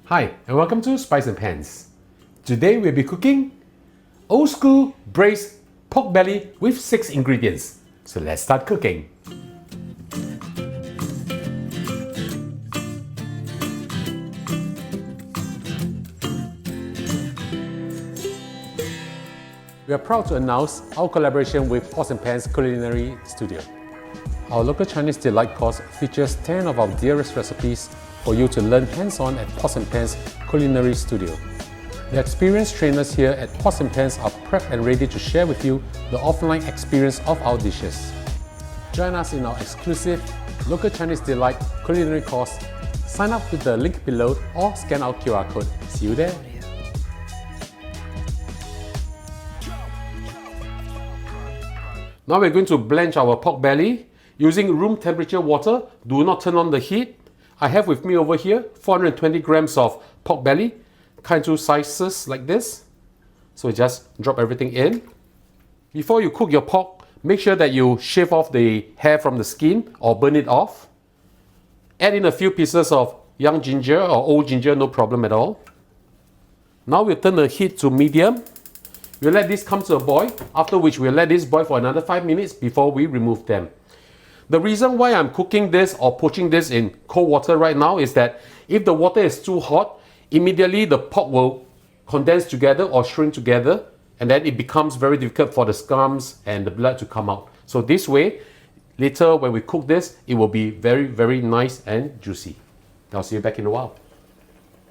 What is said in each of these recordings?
Hi, and welcome to Spice and Pans. Today we'll be cooking old school braised pork belly with 6 ingredients. So let's start cooking. We are proud to announce our collaboration with Pots and Pans Culinary Studio. Our local Chinese delight course features 10 of our dearest recipes for you to learn hands-on at Pots and Pans Culinary Studio. The experienced trainers here at Pots and Pans are prepped and ready to share with you the offline experience of our dishes. Join us in our exclusive local Chinese delight culinary course. Sign up with the link below or scan our QR code. See you there. Now we're going to blanch our pork belly using room temperature water. Do not turn on the heat. I have with me over here 420 grams of pork belly, cut into slices like this. So just drop everything in. Before you cook your pork, make sure that you shave off the hair from the skin or burn it off. Add in a few pieces of young ginger or old ginger, no problem at all. Now we'll turn the heat to medium. We'll let this come to a boil, after which we'll let this boil for another 5 minutes before we remove them. The reason why I'm cooking this or poaching this in cold water right now is that if the water is too hot, immediately the pork will condense together or shrink together, and then it becomes very difficult for the scums and the blood to come out. So this way, later when we cook this, it will be very nice and juicy. I'll see you back in a while.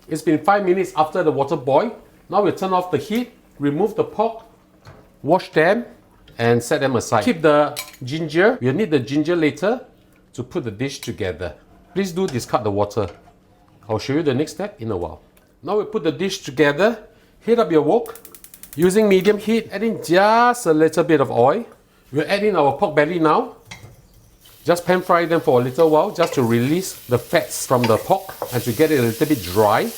It's been 5 minutes after the water boil. Now we'll turn off the heat, remove the pork, wash them, and set them aside. Keep the ginger. We'll need the ginger later to put the dish together. Please do discard the water. I'll show you the next step in a while. Now we put the dish together. Heat up your wok. Using medium heat, add in just a little bit of oil. We'll add in our pork belly now. Just pan fry them for a little while just to release the fats from the pork and to get it a little bit dry.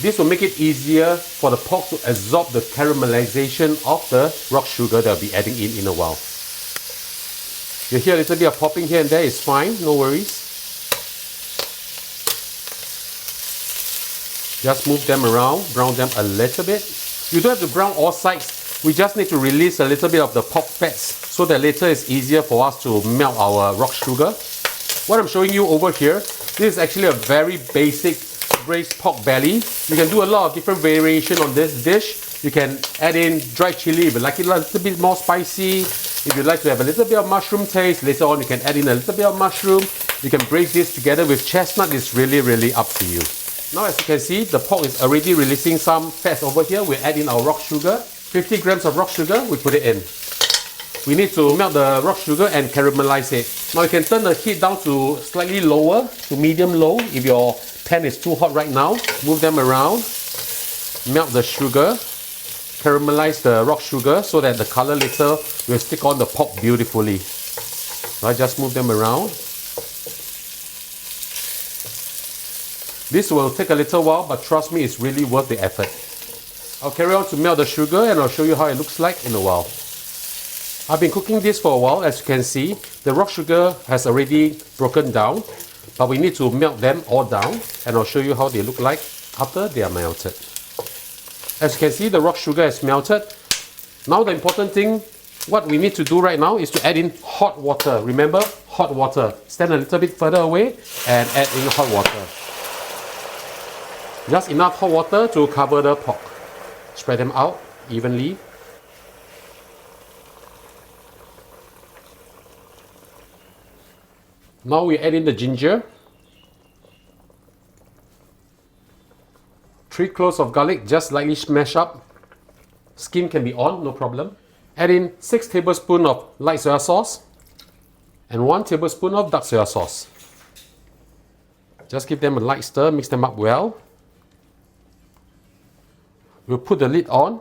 This will make it easier for the pork to absorb the caramelization of the rock sugar that I'll be adding in a while. You hear a little bit of popping here and there, it's fine, no worries. Just move them around, brown them a little bit. You don't have to brown all sides, we just need to release a little bit of the pork fats so that later it's easier for us to melt our rock sugar. What I'm showing you over here, this is actually a very basic braised pork belly. You can do a lot of different variation on this dish. You can add in dried chili if you like it a little bit more spicy. If you'd like to have a little bit of mushroom taste, later on you can add in a little bit of mushroom. You can braise this together with chestnut. It's really up to you. Now as you can see, the pork is already releasing some fats over here. We add in our rock sugar. 50 grams of rock sugar, we put it in. We need to melt the rock sugar and caramelize it. Now you can turn the heat down to slightly lower, to medium low if your pan is too hot right now. Move them around, melt the sugar, caramelize the rock sugar so that the color later will stick on the pork beautifully. Right, just move them around. This will take a little while, but trust me, it's really worth the effort. I'll carry on to melt the sugar and I'll show you how it looks like in a while. I've been cooking this for a while. As you can see, the rock sugar has already broken down, but we need to melt them all down, and I'll show you how they look like after they are melted. As you can see, the rock sugar is melted. Now the important thing, what we need to do right now is to add in hot water. Remember, hot water. Stand a little bit further away and add in hot water. Just enough hot water to cover the pork. Spread them out evenly. Now we add in the ginger, 3 cloves of garlic, just lightly smash up. Skin can be on, no problem. Add in 6 tablespoons of light soya sauce and 1 tablespoon of dark soya sauce. Just give them a light stir, mix them up well. We'll put the lid on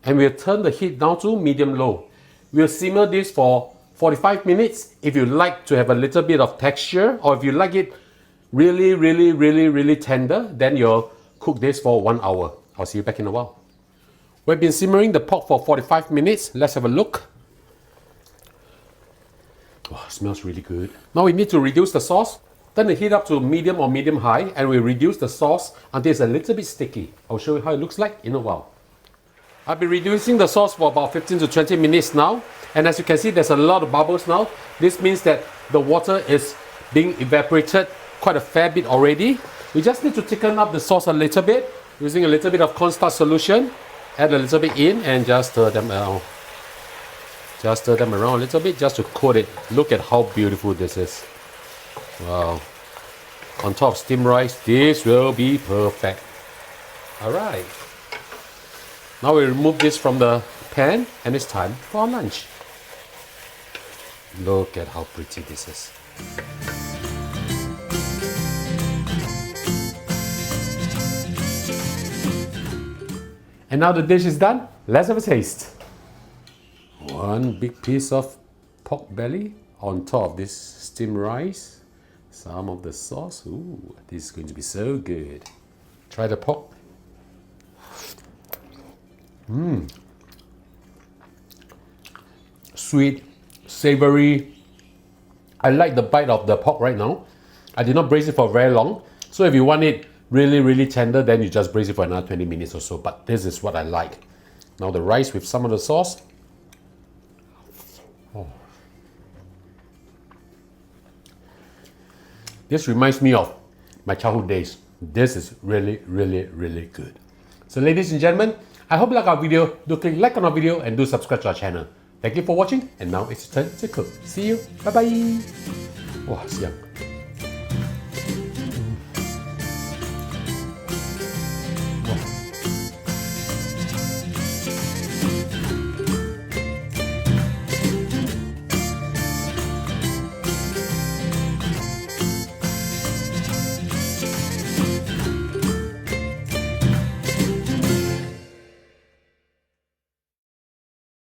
and we'll turn the heat down to medium-low. We'll simmer this for 45 minutes. If you like to have a little bit of texture, or if you like it really tender, then you'll cook this for 1 hour. I'll see you back in a while. We've been simmering the pork for 45 minutes. Let's have a look. Oh, it smells really good. Now we need to reduce the sauce. Turn the heat up to medium or medium high, and we reduce the sauce until it's a little bit sticky. I'll show you how it looks like in a while. I've been reducing the sauce for about 15 to 20 minutes now, and as you can see, there's a lot of bubbles now. This means that the water is being evaporated quite a fair bit already. We just need to thicken up the sauce a little bit using a little bit of cornstarch solution. Add a little bit in and just stir them around. Just stir them around a little bit just to coat it. Look at how beautiful this is. Wow. On top of steamed rice, this will be perfect. Alright. Now we remove this from the pan and it's time for our lunch. Look at how pretty this is. And now the dish is done, let's have a taste. One big piece of pork belly on top of this steamed rice. Some of the sauce. Ooh, this is going to be so good. Try the pork. Sweet, savory. I like the bite of the pork right now. I did not braise it for very long. So if you want it really tender, then you just braise it for another 20 minutes or so. But this is what I like. Now the rice with some of the sauce. Oh. This reminds me of my childhood days. This is really good. So ladies and gentlemen, I hope you like our video. Do click like on our video and do subscribe to our channel. Thank you for watching, and now it's your turn to cook. See you. Bye bye. Wow, siang.